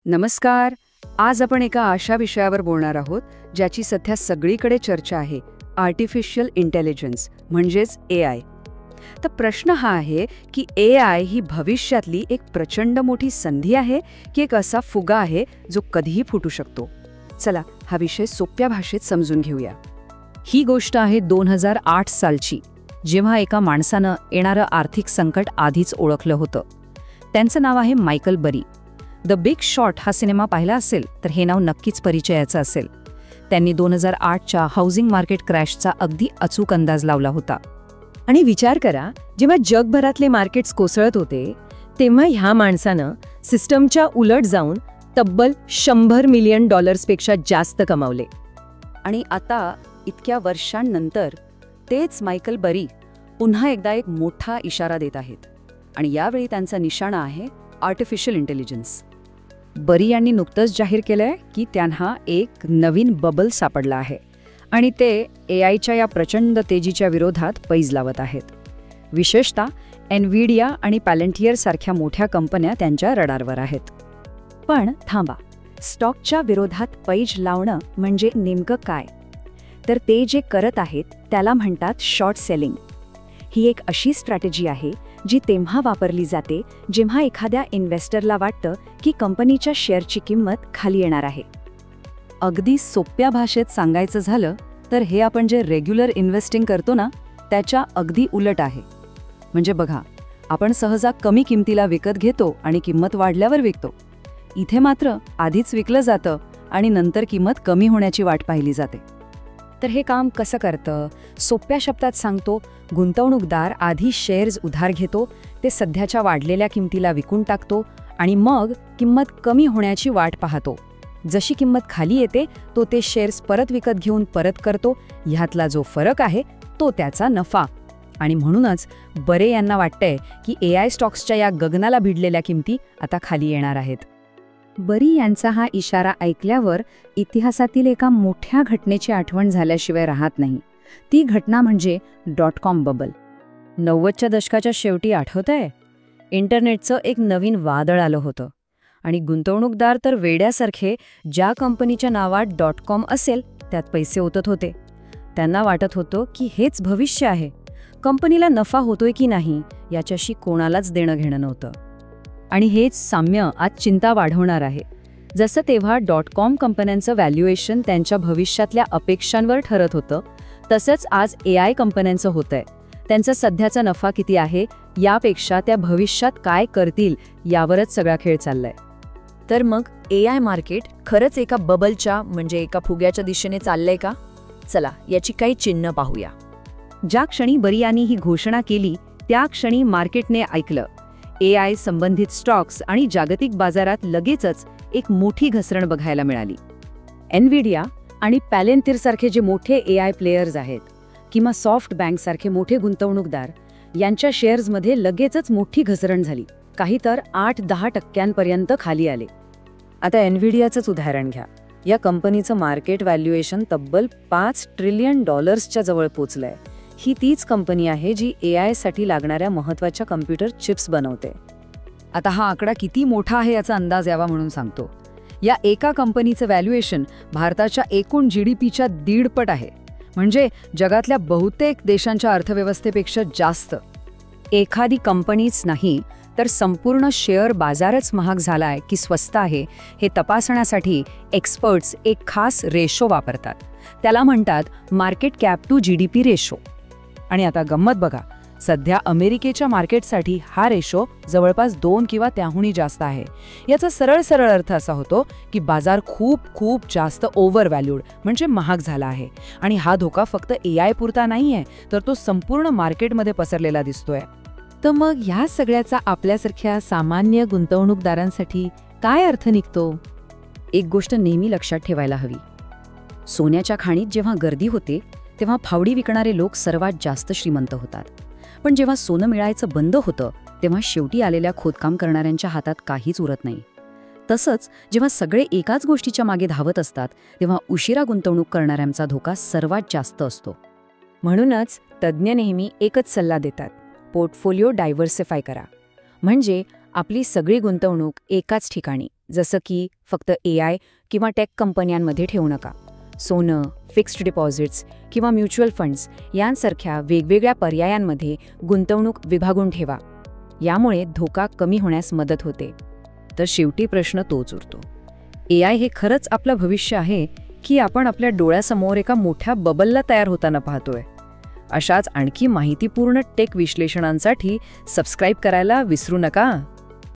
नमस्कार. आज आपण एका अशा विषयावर बोलणार आहोत ज्याची सध्या सगळीकडे चर्चा आहे, आर्टिफिशियल इंटेलिजन्स म्हणजेच AI. तर प्रश्न हा आहे की AI ही भविष्यातली एक प्रचंड मोठी संधी आहे की एक असा फुगा आहे जो कधीही फुटू शकतो. चला हा विषय सोप्या भाषेत समजून घेऊया. ही गोष्ट आहे 2008 सालची, जेव्हा एका माणसानं येणारं आर्थिक संकट आधीच ओळखलं होतं. त्यांचं नाव आहे मायकल बरी. द बिग शॉट हा सिनेमा पाहिला असेल तर हे नाव नक्कीच परिचयाचं असेल. त्यांनी 2008च्या हाऊसिंग मार्केट क्रॅशचा अगदी अचूक अंदाज लावला होता. आणि विचार करा, जेव्हा जगभरातले मार्केट्स कोसळत होते तेव्हा ह्या माणसानं सिस्टमच्या उलट जाऊन तब्बल $100 मिलियन पेक्षा जास्त कमावले. आणि आता इतक्या वर्षांनंतर तेच मायकल बरी पुन्हा एकदा एक मोठा इशारा देत आहेत. आणि यावेळी त्यांचा निशाणा आहे आर्टिफिशियल इंटेलिजन्स. बरी यांनी नुकतंच जाहीर केलंय की त्यांना एक नवीन बबल सापडला आहे आणि ते AIच्या या प्रचंड तेजीच्या विरोधात पैज लावत आहेत. विशेषतः एनव्हिडिया आणि पॅलेंटियर सारख्या मोठ्या कंपन्या त्यांच्या रडारवर आहेत. पण थांबा, स्टॉकच्या विरोधात पैज लावणं म्हणजे नेमकं काय? तर ते जे करत आहेत त्याला म्हणतात शॉर्ट सेलिंग. ही एक अशी स्ट्रॅटेजी आहे जी तेव्हा वापरली जाते जेव्हा एखाद्या इन्व्हेस्टरला वाटतं की कंपनीच्या शेअरची किंमत खाली येणार आहे. अगदी सोप्या भाषेत सांगायचं झालं तर हे आपण जे रेग्युलर इन्व्हेस्टिंग करतो ना, त्याच्या अगदी उलट आहे. म्हणजे बघा, आपण सहसा कमी किमतीला विकत घेतो आणि किंमत वाढल्यावर विकतो. इथे मात्र आधीच विकलं जातं आणि नंतर किंमत कमी होण्याची वाट पाहिली जाते. तर हे काम कसं करतं? सोप्या शब्दात सांगतो, गुंतवणूकदार आधी शेअर्स उधार घेतो, ते सध्याच्या वाढलेल्या किमतीला विकून टाकतो आणि मग किंमत कमी होण्याची वाट पाहतो. जशी किंमत खाली येते तो ते शेअर्स परत विकत घेऊन परत करतो. ह्यातला जो फरक आहे तो त्याचा नफा. आणि म्हणूनच बरे यांना वाटतंय की AI स्टॉक्सच्या या गगनाला भिडलेल्या किमती आता खाली येणार आहेत. बरी यांचा हा इशारा ऐकल्यावर इतिहासातील एका मोठ्या घटनेची आठवण झाल्याशिवाय राहत नाही. ती घटना म्हणजे .com बबल. 90च्या दशकाच्या शेवटी आठवतंय, इंटरनेटचं एक नवीन वादळ आलं होतं आणि गुंतवणूकदार तर वेड्यासारखे ज्या कंपनीच्या नावात .com असेल त्यात पैसे ओतत होते. त्यांना वाटत होतं की हेच भविष्य आहे. कंपनीला नफा होतोय की नाही याच्याशी कोणालाच देणं घेणं नव्हतं. आणि हेच साम्य आज चिंता वाढवणार आहे. जसं तेव्हा .com कंपन्यांचं व्हॅल्युएशन त्यांच्या भविष्यातल्या अपेक्षांवर ठरत होतं, तसंच आज AI कंपन्यांचं होतंय. त्यांचा सध्याचा नफा किती आहे यापेक्षा त्या भविष्यात काय करतील यावरच सगळा खेळ चाललाय. तर मग AI मार्केट खरंच एका बबलच्या म्हणजे एका फुग्याच्या दिशेने चाललंय का? चला याची काही चिन्ह पाहूया. ज्या क्षणी बरी यांनी ही घोषणा केली त्या क्षणी मार्केटने ऐकलं. AI संबंधित स्टॉक्स आणि जागतिक बाजारात लगेचच एक मोठी घसरण बघायला मिळाली. एनव्हिडिया आणि पॅलेंटियर सारखे जे मोठे AI प्लेयर्स आहेत किंवा सॉफ्ट बँक सारखे मोठे गुंतवणूकदार यांच्या शेअर्समध्ये लगेचच मोठी घसरण झाली. काही तर 8-10% खाली आले. आता एनव्हिडियाचंच उदाहरण घ्या. या कंपनीचं मार्केट व्हॅल्युएशन तब्बल $5 ट्रिलियन जवळ पोचलंय. ही तीच कंपनी आहे जी AI साठी लागणाऱ्या महत्त्वाच्या कम्प्युटर चिप्स बनवते. आता हा आकडा किती मोठा आहे याचा अंदाज यावा म्हणून सांगतो. या एका कंपनीचं व्हॅल्युएशन भारताच्या एकूण GDPच्या 1.5 पट आहे. म्हणजे जगातल्या बहुतेक देशांच्या अर्थव्यवस्थेपेक्षा जास्त. एखादी कंपनीच नाही तर संपूर्ण शेअर बाजारच महाग झालाय की स्वस्त आहे हे तपासण्यासाठी एक्सपर्ट्स एक खास रेशो वापरतात. त्याला म्हणतात market cap to GDP ratio. आणि आता गंमत बघा, सध्या अमेरिकेच्या मार्केटसाठी हा रेशो जवळपास 2 किंवा त्याहूनही जास्त आहे. याचा सरळ अर्थ असा होतो की बाजार खूप खूप जास्त ओव्हर व्हॅल्यूड म्हणजे महाग झाला आहे. आणि हा धोका फक्त AI पुरता नाहीये, तर तो संपूर्ण मार्केटमध्ये पसरलेला दिसतोय. तर मग ह्या सगळ्याचा आपल्यासारख्या सामान्य गुंतवणूकदारांसाठी काय अर्थ निघतो? एक गोष्ट नेहमी लक्षात ठेवायला हवी. सोन्याच्या खाणीत जेव्हा गर्दी होते तेव्हा फावडी विकणारे लोक सर्वात जास्त श्रीमंत होतात. पण जेव्हा सोनं मिळायचं बंद होतं तेव्हा शेवटी आलेल्या खोदकाम करणाऱ्यांच्या हातात काहीच उरत नाही. तसंच जेव्हा सगळे एकाच गोष्टीच्या मागे धावत असतात तेव्हा उशिरा गुंतवणूक करणाऱ्यांचा धोका सर्वात जास्त असतो. म्हणूनच तज्ज्ञ नेहमी एकच सल्ला देतात, पोर्टफोलिओ डायव्हर्सिफाय करा. म्हणजे आपली सगळी गुंतवणूक एकाच ठिकाणी जसं की फक्त AI किंवा टेक कंपन्यांमध्ये ठेवू नका. सोनं, फिक्स्ड डिपॉझिट्स किंवा म्युच्युअल फंड्स यांसारख्या वेगवेगळ्या पर्यायांमध्ये गुंतवणूक विभागून ठेवा. यामुळे धोका कमी होण्यास मदत होते. तर शेवटी प्रश्न तोच उरतो, AI हे खरंच आपलं भविष्य आहे की आपण आपल्या डोळ्यासमोर एका मोठ्या बबलला तयार होताना पाहतोय? अशाच आणखी माहितीपूर्ण टेक विश्लेषणांसाठी सबस्क्राईब करायला विसरू नका.